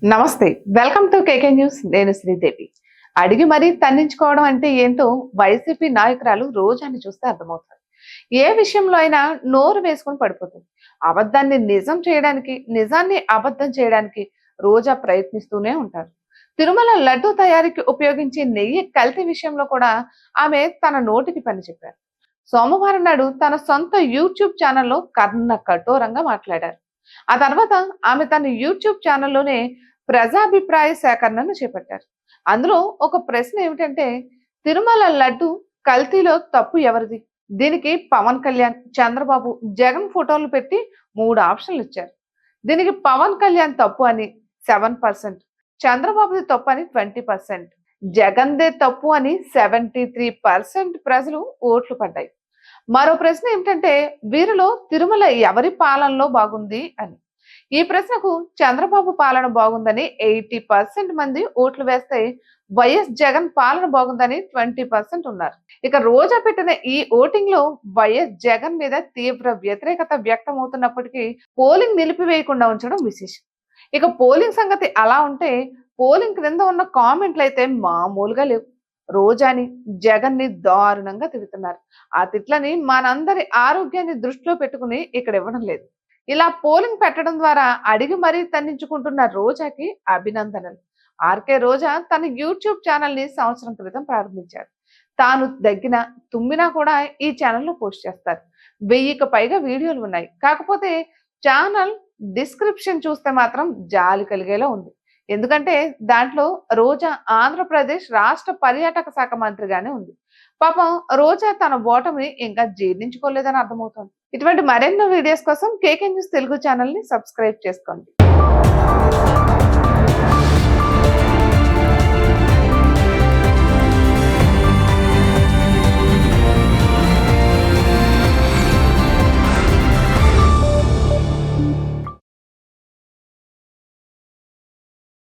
నమస్తే, welcome to KK news. నేను శ్రీదేవి. అడిగి మరీ తన్నించుకోవడం అంటే ఏంటో వైసీపీ నాయకురాలు రోజాని చూస్తే అర్థమవుతుంది. ఏ విషయంలో అయినా నోరు వేసుకొని పడిపోతుంది. అబద్ధాన్ని నిజం చేయడానికి, నిజాన్ని అబద్ధం చేయడానికి రోజా ప్రయత్నిస్తూనే ఉంటారు. తిరుమల లడ్డూ తయారీకి ఉపయోగించే నెయ్యి కల్తీ విషయంలో కూడా ఆమె తన నోటికి పని చెప్పారు. సోమవారం నాడు తన సొంత యూట్యూబ్ ఛానల్లో కర్ణ కఠోరంగా మాట్లాడారు. ఆ తర్వాత ఆమె తన యూట్యూబ్ ఛానల్లోనే ప్రజాభిప్రాయ సేకరణను చేపట్టారు. అందులో ఒక ప్రశ్న ఏమిటంటే, తిరుమల లడ్డు కల్తీలో తప్పు ఎవరిది? దీనికి పవన్ కళ్యాణ్, చంద్రబాబు, జగన్ ఫోటోలు పెట్టి 3 ఆప్షన్లు ఇచ్చారు. దీనికి పవన్ కళ్యాణ్ తప్పు అని 7%, చంద్రబాబుది తప్పు అని 20%, జగన్దే తప్పు అని 73% ప్రజలు ఓట్లు పడ్డాయి. మరో ప్రశ్న ఏమిటంటే, వీరిలో తిరుమల ఎవరి పాలనలో బాగుంది అని. ఈ ప్రశ్నకు చంద్రబాబు పాలన బాగుందని 80% మంది ఓట్లు వేస్తే, వైఎస్ జగన్ పాలన బాగుందని 20% ఉన్నారు. ఇక రోజా పెట్టిన ఈ ఓటింగ్ లో వైఎస్ జగన్ మీద తీవ్ర వ్యతిరేకత వ్యక్తం అవుతున్నప్పటికీ పోలింగ్ నిలిపివేయకుండా ఉంచడం విశేషం. ఇక పోలింగ్ సంగతి అలా ఉంటే, పోలింగ్ క్రింద ఉన్న కామెంట్లు అయితే మామూలుగా లేవు. రోజాని, జగన్ ని దారుణంగా తిడుతున్నారు. ఆ తిట్లని మనందరి ఆరోగ్యాన్ని దృష్టిలో పెట్టుకుని ఇక్కడ ఇవ్వడం లేదు. ఇలా పోలింగ్ పెట్టడం ద్వారా అడిగి మరీ తన్నించుకుంటున్న రోజాకి అభినందనలు. ఆర్కే రోజా తన యూట్యూబ్ ఛానల్ ని సంవత్సరం క్రితం ప్రారంభించారు. తాను దగ్గినా తుమ్మినా కూడా ఈ ఛానల్లో పోస్ట్ చేస్తారు. 1000కి పైగా వీడియోలు ఉన్నాయి. కాకపోతే ఛానల్ డిస్క్రిప్షన్ చూస్తే మాత్రం జాలి కలిగేలా ఉంది. ఎందుకంటే దాంట్లో రోజా ఆంధ్రప్రదేశ్ రాష్ట్ర పర్యాటక శాఖ మంత్రిగానే ఉంది. పాపం రోజా తన ఓటమిని ఇంకా జీర్ణించుకోలేదని అర్థమవుతుంది. ఇటువంటి మరెన్నో వీడియోస్ కోసం కేకే న్యూస్ తెలుగు ఛానల్ ని సబ్స్క్రైబ్ చేసుకోండి.